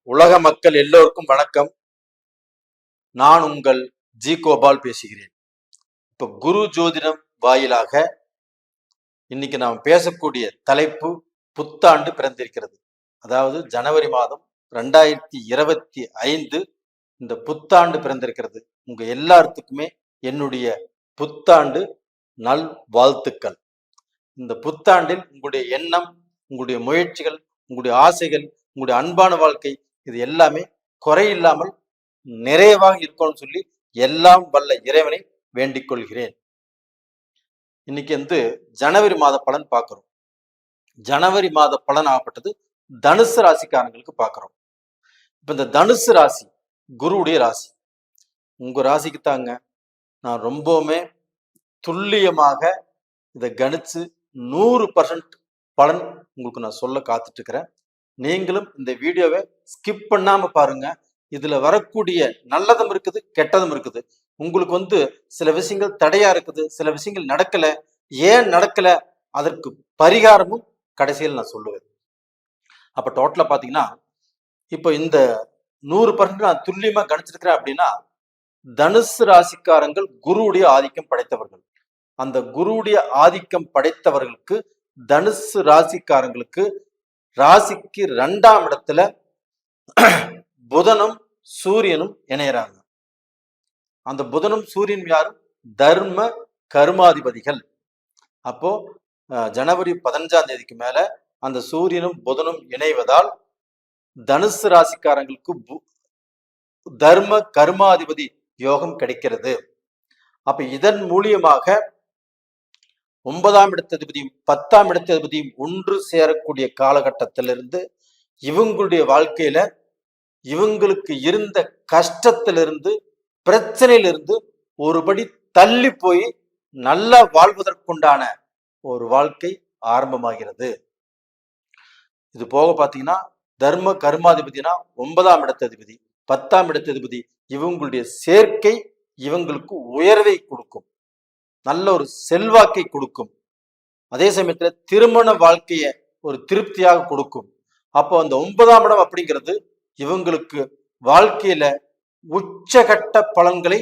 உலக மக்கள் எல்லோருக்கும் வணக்கம். நான் உங்கள் ஜி கோபால் பேசுகிறேன். இப்ப குரு ஜோதிடம் வாயிலாக இன்னைக்கு நாம் பேசக்கூடிய தலைப்பு புத்தாண்டு பிறந்திருக்கிறது. அதாவது ஜனவரி மாதம் 2025 இந்த புத்தாண்டு பிறந்திருக்கிறது. உங்க எல்லாத்துக்குமே என்னுடைய புத்தாண்டு நல் வாழ்த்துக்கள். இந்த புத்தாண்டில் உங்களுடைய எண்ணம், உங்களுடைய முயற்சிகள், உங்களுடைய ஆசைகள், உங்களுடைய அன்பான வாழ்க்கை இது எல்லாமே குறையில்லாமல் நிறைவாக இருக்கும்னு சொல்லி எல்லாம் வல்ல இறைவனை வேண்டிக் கொள்கிறேன். இன்னைக்கு ஜனவரி மாத பலன் பார்க்கிறோம். ஜனவரி மாத பலன் ஆகப்பட்டது தனுசு ராசிக்காரங்களுக்கு பார்க்கிறோம். இப்ப இந்த தனுசு ராசி குருவுடைய ராசி. உங்க ராசிக்கு தாங்க நான் ரொம்பவுமே துல்லியமாக இதை கணிச்சு 100% பலன் உங்களுக்கு நான் சொல்ல காத்துட்டு இருக்கிறேன். நீங்களும் இந்த வீடியோவை ஸ்கிப் பண்ணாம பாருங்க. இதுல வரக்கூடிய நல்லதும் இருக்குது, கெட்டதும் இருக்குது. உங்களுக்கு சில விஷயங்கள் தடையா இருக்குது, சில விஷயங்கள் நடக்கல. ஏன் நடக்கல அதற்கு பரிகாரமும் கடைசியில் நான் சொல்லுவேன். அப்ப டோட்டலா பாத்தீங்கன்னா இப்போ இந்த 100% நான் துல்லியமா கணிச்சிருக்கிறேன் அப்படின்னா தனுசு ராசிக்காரங்கள் குருவுடைய ஆதிக்கம் படைத்தவர்கள். அந்த குருவுடைய ஆதிக்கம் படைத்தவர்களுக்கு தனுசு ராசிக்காரங்களுக்கு ராசிக்கு 2ஆம் இடத்துல புதனும் சூரியனும் இணையறாங்க. அந்த புதனும் சூரியன் யாரும் தர்ம கர்மாதிபதிகள். அப்போ ஜனவரி 15ஆம் தேதிக்கு மேல அந்த சூரியனும் புதனும் இணைவதால் தனுசு ராசிக்காரங்களுக்கு தர்ம கர்மாதிபதி யோகம் கிடைக்கிறது. அப்ப இதன் மூலியமாக 9ஆம் இடத்ததிபதியும் 10ஆம் இடத்ததிபதியும் ஒன்று சேரக்கூடிய காலகட்டத்திலிருந்து இவங்களுடைய வாழ்க்கையில இவங்களுக்கு இருந்த கஷ்டத்திலிருந்து பிரச்சனையிலிருந்து ஒருபடி தள்ளி போய் நல்லா வாழ்வதற்குண்டான ஒரு வாழ்க்கை ஆரம்பமாகிறது. இது போக பாத்தீங்கன்னா தர்ம கர்மாதிபதினா 9ஆம் இடத்ததிபதி 10ஆம் இடத்ததிபதி இவங்களுடைய சேர்க்கை இவங்களுக்கு உயர்வை கொடுக்கும், நல்ல ஒரு செல்வாக்கை கொடுக்கும். அதே சமயத்துல திருமண வாழ்க்கைய ஒரு திருப்தியாக கொடுக்கும். அப்போ அந்த 9ஆம் இடம் அப்படிங்கிறது இவங்களுக்கு வாழ்க்கையில உச்சகட்ட பலன்களை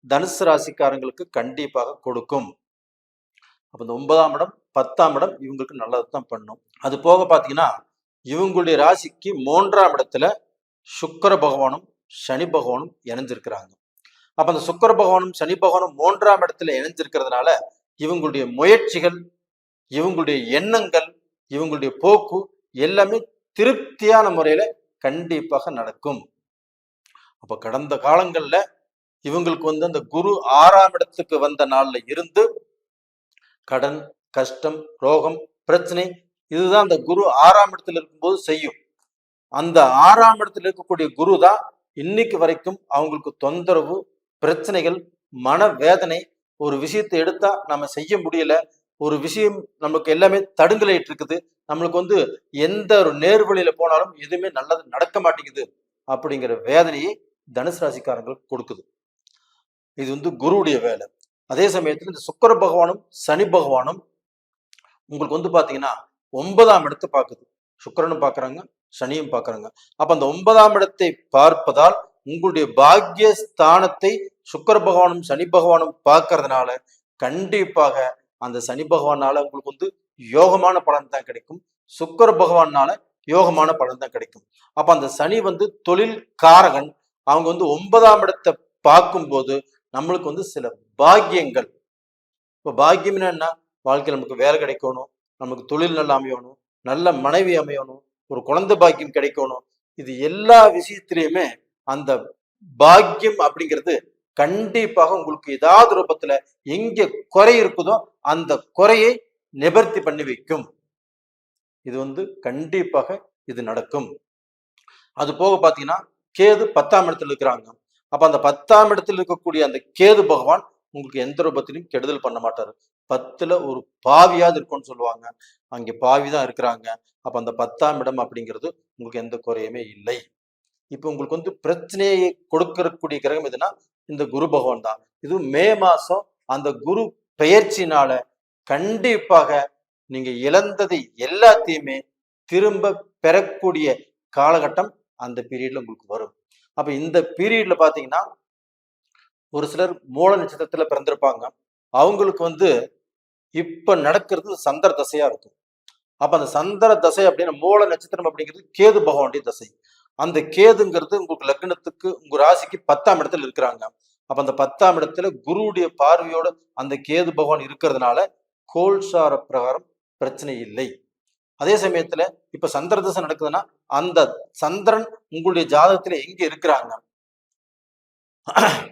தனுசு ராசிக்காரங்களுக்கு கண்டிப்பாக கொடுக்கும். அப்ப இந்த 9ஆம் இடம் 10ஆம் இடம் இவங்களுக்கு நல்லதுதான் பண்ணும். அது போக பாத்தீங்கன்னா இவங்களுடைய ராசிக்கு 3ஆம் இடத்துல சுக்கிர பகவானும் சனி பகவானும் இணைஞ்சிருக்கிறாங்க. அப்ப அந்த சுக்கிர பகவானும் சனி பகவானும் 3ஆம் இடத்துல இணைஞ்சிருக்கிறதுனால இவங்களுடைய முயற்சிகள், இவங்களுடைய எண்ணங்கள், இவங்களுடைய போக்கு எல்லாமே திருப்தியான முறையில கண்டிப்பாக நடக்கும். அப்ப கடந்த காலங்கள்ல இவங்களுக்கு அந்த குரு 6ஆம் இடத்துக்கு வந்த நாள்ல இருந்து கடன், கஷ்டம், ரோகம், பிரச்சனை இதுதான் அந்த குரு 6ஆம் இடத்துல இருக்கும்போது செய்யும். அந்த 6ஆம் இடத்துல இருக்கக்கூடிய குரு தான் இன்னைக்கு வரைக்கும் அவங்களுக்கு தொந்தரவு, பிரச்சனைகள், மனவேதனை. ஒரு விஷயத்தை எடுத்தா நம்ம செய்ய முடியல, ஒரு விஷயம் நமக்கு எல்லாமே தடுங்கலாயிட்டு இருக்குது, நம்மளுக்கு எந்த ஒரு நேர்வழியில போனாலும் எதுவுமே நல்லது நடக்க மாட்டேங்குது அப்படிங்கிற வேதனையை தனுசு ராசிக்காரங்களுக்கு கொடுக்குது. இது குருவுடைய வேலை. அதே சமயத்துல இந்த சுக்கிர பகவானும் சனி பகவானும் உங்களுக்கு பாத்தீங்கன்னா 9ஆம் இடத்தை பார்க்குது. சுக்கிரனும் பாக்குறாங்க, சனியும் பாக்குறாங்க. அப்ப அந்த 9ஆம் இடத்தை பார்ப்பதால் உங்களுடைய பாக்கிய ஸ்தானத்தை சுக்கிர பகவானும் சனி பகவானும் பார்க்கறதுனால கண்டிப்பாக அந்த சனி பகவானால உங்களுக்கு யோகமான பலன் தான் கிடைக்கும், சுக்கிர பகவானால யோகமான பலன் தான் கிடைக்கும். அப்ப அந்த சனி தொழில் காரகன். அவங்க 9ஆம் இடத்தை பார்க்கும்போது நம்மளுக்கு சில பாக்கியங்கள். இப்போ பாக்கியம்னா என்ன? வாழ்க்கையில் நமக்கு வேலை கிடைக்கணும், நமக்கு தொழில் நல்லா அமையணும், நல்ல மனைவி அமையணும், ஒரு குழந்தை பாக்கியம் கிடைக்கணும். இது எல்லா விஷயத்திலையுமே அந்த பாக்கியம் அப்படிங்கிறது கண்டிப்பாக உங்களுக்கு ஏதாவது ரூபத்துல எங்க குறை இருக்குதோ அந்த குறையை நிவர்த்தி பண்ணி வைக்கும். இது கண்டிப்பாக இது நடக்கும். அது போக பாத்தீங்கன்னா கேது 10ஆம் இடத்துல இருக்கிறாங்க. அப்ப அந்த 10ஆம் இடத்துல இருக்கக்கூடிய அந்த கேது பகவான் உங்களுக்கு எந்த ரூபத்திலையும் கெடுதல் பண்ண மாட்டாரு. 10ல ஒரு பாவியாவது இருக்கும்னு சொல்லுவாங்க, அங்கே பாவிதான் இருக்கிறாங்க. அப்ப அந்த 10ஆம் இடம் அப்படிங்கிறது உங்களுக்கு எந்த குறையுமே இல்லை. இப்ப உங்களுக்கு பிரச்சனையை கொடுக்கக்கூடிய கிரகம் எதுனா இந்த குரு பகவான் தான். இது மே மாசம் அந்த குரு பெயர்ச்சினால கண்டிப்பாக நீங்க இழந்ததை எல்லாத்தையுமே திரும்ப பெறக்கூடிய காலகட்டம் அந்த பீரியட்ல உங்களுக்கு வரும். அப்ப இந்த பீரியட்ல பாத்தீங்கன்னா ஒரு சிலர் மூல நட்சத்திரத்துல பிறந்திருப்பாங்க. அவங்களுக்கு வந்து இப்ப நடக்கிறது சந்திர தசையா இருக்கும். அப்ப அந்த சந்திர தசை அப்படின்னு மூல நட்சத்திரம் அப்படிங்கிறது கேது பகவானுடைய தசை. அந்த கேதுங்கிறது உங்களுக்கு லக்னத்துக்கு உங்க ராசிக்கு 10ஆம் இடத்துல இருக்கிறாங்க. அப்ப அந்த 10ஆம் இடத்துல குருவுடைய பார்வையோட அந்த கேது பகவான் இருக்கிறதுனால கோல்சார பிரகாரம் பிரச்சனை இல்லை. அதே சமயத்துல இப்ப சந்திர தசை நடக்குதுன்னா அந்த சந்திரன் உங்களுடைய ஜாதகத்துல எங்க இருக்கிறாங்க,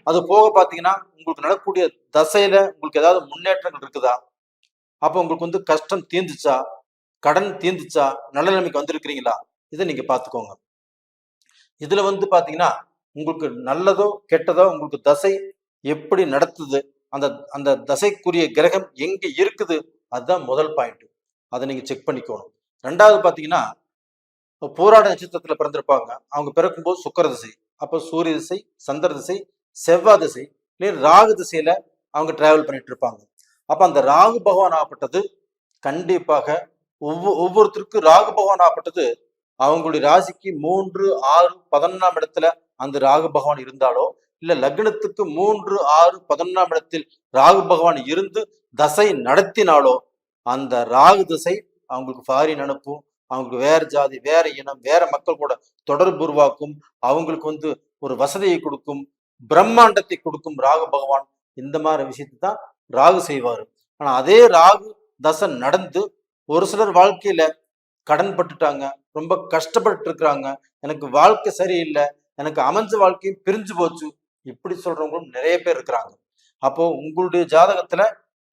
அது போக பாத்தீங்கன்னா உங்களுக்கு நடக்கக்கூடிய தசையில உங்களுக்கு ஏதாவது முன்னேற்றங்கள் இருக்குதா, அப்ப உங்களுக்கு வந்து கஷ்டம் தீர்ந்துச்சா, கடன் தீர்ந்துச்சா, நல்ல நிலைமைக்கு வந்திருக்கிறீங்களா, இதை நீங்க பாத்துக்கோங்க. இதுல வந்து பாத்தீங்கன்னா உங்களுக்கு நல்லதோ கெட்டதோ உங்களுக்கு தசை எப்படி நடத்துது, அந்த அந்த தசைக்குரிய கிரகம் எங்க இருக்குது, அதுதான் முதல் பாயிண்ட். அதை நீங்க செக் பண்ணிக்கணும். ரெண்டாவது பாத்தீங்கன்னா போராட நட்சத்திரத்துல பிறந்திருப்பாங்க. அவங்க பிறக்கும்போது சுக்கிர திசை, அப்ப சூரிய திசை, சந்திர திசை, செவ்வாய் திசை, ராகு திசையில அவங்க டிராவல் பண்ணிட்டு இருப்பாங்க. அப்ப அந்த ராகு பகவான் ஆகப்பட்டது கண்டிப்பாக ஒவ்வொருத்தருக்கும் ராகு பகவான் ஆகப்பட்டது அவங்களுடைய ராசிக்கு 3, 6, 11ஆம் இடத்துல அந்த ராகு பகவான் இருந்தாலோ, இல்ல லக்னத்துக்கு 3, 6, 11ஆம் இடத்தில் ராகு பகவான் இருந்து தசை நடத்தினாலோ அந்த ராகு திசை அவங்களுக்கு ஃபாரின் அனுப்பும், அவங்களுக்கு வேற ஜாதி, வேற இனம், வேற மக்கள் கூட தொடர்பு உருவாக்கும், அவங்களுக்கு வந்து ஒரு வசதியை கொடுக்கும், பிரம்மாண்டத்தை கொடுக்கும் ராகு பகவான். இந்த மாதிரி விஷயத்தை தான் ராகு செய்வாரு. ஆனா அதே ராகு தசை நடந்து ஒரு சிலர் வாழ்க்கையில கடன் பட்டுட்டாங்க, ரொம்ப கஷ்டப்பட்டு இருக்கிறாங்க, எனக்கு வாழ்க்கை சரியில்லை, எனக்கு அமைஞ்ச வாழ்க்கையும் பிரிஞ்சு போச்சு, இப்படி சொல்றவங்களும் நிறைய பேர் இருக்கிறாங்க. அப்போ உங்களுடைய ஜாதகத்துல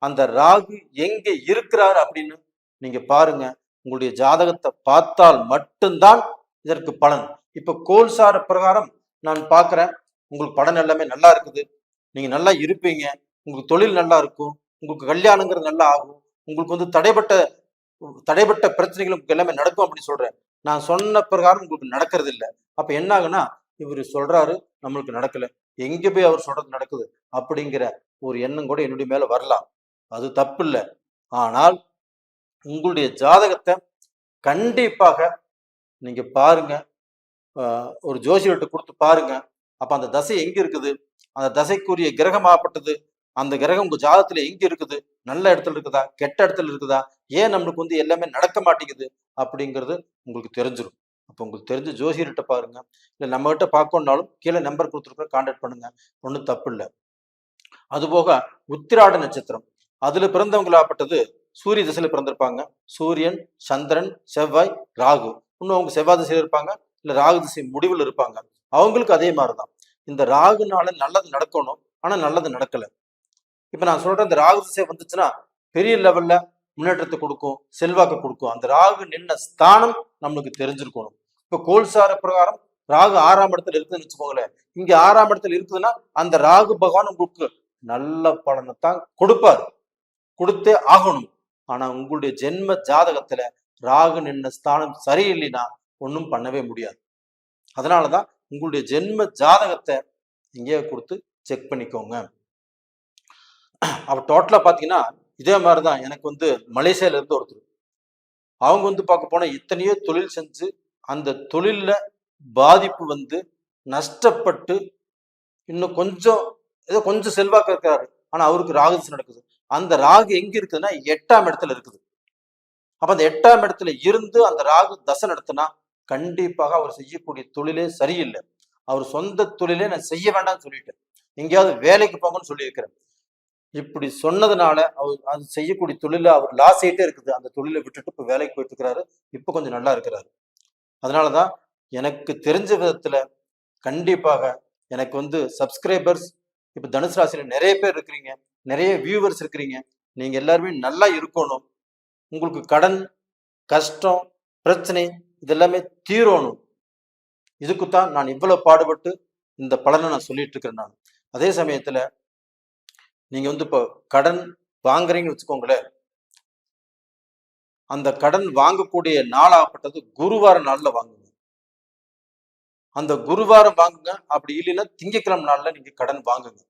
அந்த ராகு எங்க இருக்கிறாரு அப்படின்னு நீங்க பாருங்க. உங்களுடைய ஜாதகத்தை பார்த்தால் மட்டும்தான் இதற்கு பலன். இப்ப கோல்சார பிரகாரம் நான் பார்க்கிறேன், உங்களுக்கு பலன் எல்லாமே நல்லா இருக்குது, நீங்க நல்லா இருப்பீங்க, உங்களுக்கு தொழில் நல்லா இருக்கும், உங்களுக்கு கல்யாணங்கிறது நல்லா ஆகும், உங்களுக்கு வந்து தடைப்பட்ட பிரச்சனைகள் உங்களுக்கு எல்லாமே நடக்கும் அப்படின்னு சொல்றேன். நான் சொன்ன பிரகாரம் உங்களுக்கு நடக்கிறது இல்லை. அப்ப என்ன ஆகுனா, இவர் சொல்றாரு நம்மளுக்கு நடக்கல, எங்க போய் அவர் சொல்றது நடக்குது அப்படிங்கிற ஒரு எண்ணம் கூட என்னுடைய மேல வரலாம். அது தப்பு இல்லை. ஆனால் உங்களுடைய ஜாதகத்தை கண்டிப்பாக நீங்க பாருங்க, ஒரு ஜோசியர்கிட்ட கொடுத்து பாருங்க. அப்ப அந்த தசை எங்க இருக்குது, அந்த தசைக்குரிய கிரகம் ஆகப்பட்டது அந்த கிரகம் உங்க ஜாதகத்துல எங்க இருக்குது, நல்ல இடத்துல இருக்குதா, கெட்ட இடத்துல இருக்குதா, ஏன் நம்மளுக்கு வந்து எல்லாமே நடக்க மாட்டேங்குது அப்படிங்கிறது உங்களுக்கு தெரிஞ்சிடும். அப்போ உங்களுக்கு தெரிஞ்ச ஜோசியர்கிட்ட பாருங்க, இல்லை நம்ம கிட்ட பார்க்கணும்னாலும் கீழே நம்பர் கொடுத்துருக்க கான்டாக்ட் பண்ணுங்க, ஒன்றும் தப்பு இல்லை. அதுபோக உத்திராட நட்சத்திரம் அதுல பிறந்தவங்களாப்பட்டது சூரிய திசையில பிறந்திருப்பாங்க. சூரியன், சந்திரன், செவ்வாய், ராகு, இன்னும் அவங்க செவ்வாய் திசையில இருப்பாங்க, இல்ல ராகு திசை முடிவில் இருப்பாங்க. அவங்களுக்கு அதே மாதிரிதான் இந்த ராகுனால நல்லது நடக்கணும், ஆனா நல்லது நடக்கல. இப்ப நான் சொல்றேன், இந்த ராகு திசை வந்துச்சுன்னா பெரிய லெவல்ல முன்னேற்றத்தை கொடுக்கும், செல்வாக்கு கொடுக்கும். அந்த ராகு நின்ன ஸ்தானம் நம்மளுக்கு தெரிஞ்சிருக்கணும். இப்ப கோல்சார பிரகாரம் ராகு 6ஆம் இடத்துல இருக்குதுன்னு வச்சுக்கோங்களேன். இங்க 6ஆம் இடத்துல இருக்குதுன்னா அந்த ராகு பகவான் உங்களுக்கு நல்ல பலனை தான் கொடுப்பாரு, கொடுத்தே ஆகணும். ஆனா உங்களுடைய ஜென்ம ஜாதகத்துல ராகு நின்ன ஸ்தானம் சரியில்லைன்னா ஒன்றும் பண்ணவே முடியாது. அதனாலதான் உங்களுடைய ஜென்ம ஜாதகத்தை இங்கேயே கொடுத்து செக் பண்ணிக்கோங்க. அப்ப டோட்டலா பாத்தீங்கன்னா இதே மாதிரிதான் எனக்கு வந்து மலேசியால இருந்து ஒருத்தர், அவங்க வந்து பார்க்க போனா இத்தனையோ தொழில் செஞ்சு அந்த தொழில்ல பாதிப்பு வந்து நஷ்டப்பட்டு இன்னும் கொஞ்சம் ஏதோ கொஞ்சம் செல்வாக்கு இருக்கிறாரு, ஆனா அவருக்கு ராகு திசை நடக்குது. அந்த ராகு எங்க இருக்குதுன்னா 8ஆம் இடத்துல இருக்குது. அப்ப அந்த 8ஆம் இடத்துல இருந்து அந்த ராகு தசை நடத்தினா கண்டிப்பாக அவர் செய்யக்கூடிய தொழிலே சரியில்லை. அவர் சொந்த தொழிலே நான் செய்ய வேண்டாம்னு சொல்லிட்டேன், எங்கேயாவது வேலைக்கு போங்கன்னு சொல்லியிருக்கிறேன். இப்படி சொன்னதுனால அவர் அது செய்யக்கூடிய தொழில அவர் லாஸ் ஆயிட்டே இருக்குது. அந்த தொழிலை விட்டுட்டு இப்ப வேலைக்கு போயிட்டு இருக்கிறாரு, இப்ப கொஞ்சம் நல்லா இருக்கிறாரு. அதனாலதான் எனக்கு தெரிஞ்ச விதத்துல கண்டிப்பாக எனக்கு வந்து சப்ஸ்கிரைபர்ஸ் இப்ப தனுசு ராசியில நிறைய பேர் இருக்கிறீங்க, நிறைய வியூவர்ஸ் இருக்கிறீங்க. நீங்க எல்லாருமே நல்லா இருக்கணும், உங்களுக்கு கடன், கஷ்டம், பிரச்சனை இதெல்லாமே தீரணும். இதுக்குத்தான் நான் இவ்வளவு பாடுபட்டு இந்த பலனை நான் சொல்லிட்டு இருக்கிறேன். நான் அதே சமயத்துல நீங்க வந்து இப்போ கடன் வாங்குறீங்கன்னு வச்சுக்கோங்களேன், அந்த கடன் வாங்கக்கூடிய நாளாகப்பட்டது குருவார நாள்ல வாங்குங்க. அந்த குருவாரம் வாங்குங்க, அப்படி இல்லைன்னா திங்கக்கிழமை நாள்ல நீங்க கடன் வாங்குங்க.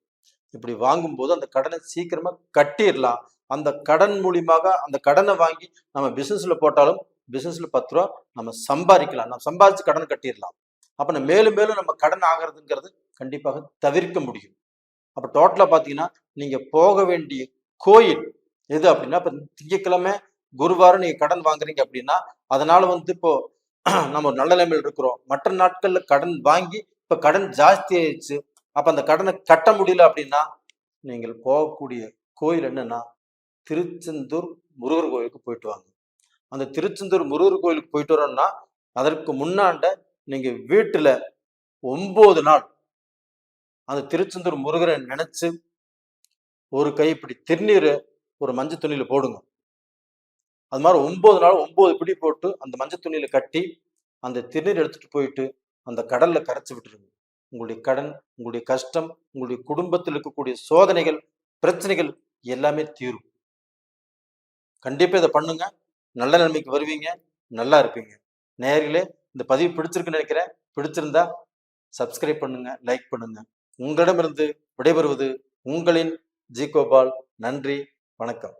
இப்படி வாங்கும்போது அந்த கடனை சீக்கிரமா கட்டிடலாம். அந்த கடன் மூலியமாக அந்த கடனை வாங்கி நம்ம பிசினஸ்ல போட்டாலும் பிசினஸ்ல 10 ரூபா நம்ம சம்பாதிக்கலாம், நம்ம சம்பாதிச்சு கடன் கட்டிடலாம். அப்ப மேலும் மேலும் நம்ம கடன் ஆகிறதுங்கிறது கண்டிப்பாக தவிர்க்க முடியும். அப்ப டோட்டலா பாத்தீங்கன்னா நீங்க போக வேண்டிய கோயில் எது அப்படின்னா, இப்ப திங்கட்கிழமை குருவாரம் நீங்க கடன் வாங்குறீங்க அப்படின்னா, அதனால இப்போ நம்ம ஒரு நல்ல நிலைமையில் இருக்கிறோம். மற்ற நாட்கள்ல கடன் வாங்கி இப்ப கடன் ஜாஸ்தி ஆயிடுச்சு. அப்ப அந்த கடனை கட்ட முடியல அப்படின்னா, நீங்கள் போகக்கூடிய கோயில் என்னன்னா, திருச்செந்தூர் முருகர் கோயிலுக்கு போயிட்டு வாங்க. அந்த திருச்செந்தூர் முருகர் கோயிலுக்கு போயிட்டு வரோம்னா, அதற்கு முன்னாண்ட நீங்க வீட்டுல 9 நாள் அந்த திருச்செந்தூர் முருகரை நினைச்சு ஒரு கைப்பிடி திருநீரை ஒரு மஞ்சள் துணியில போடுங்க. அது மாதிரி 9 நாள் 9 பிடி போட்டு அந்த மஞ்சள் துணியில கட்டி அந்த திருநீர் எடுத்துட்டு போயிட்டு அந்த கடல்ல கரைச்சு விட்டுருங்க. உங்களுடைய கடன், உங்களுடைய கஷ்டம், உங்களுடைய குடும்பத்தில் இருக்கக்கூடிய சோதனைகள், பிரச்சனைகள் எல்லாமே தீரும். கண்டிப்பா இதை பண்ணுங்க. நல்ல நிலைமைக்கு வருவீங்க. நல்லா இருப்பீங்க. நேயர்களே, இந்த பதிவு பிடிச்சிருக்குன்னு நினைக்கிறேன். பிடிச்சிருந்தா சப்ஸ்கிரைப் பண்ணுங்க, லைக் பண்ணுங்க. உங்களிடமிருந்து விடைபெறுவது உங்களின் ஜி கோபால். நன்றி, வணக்கம்.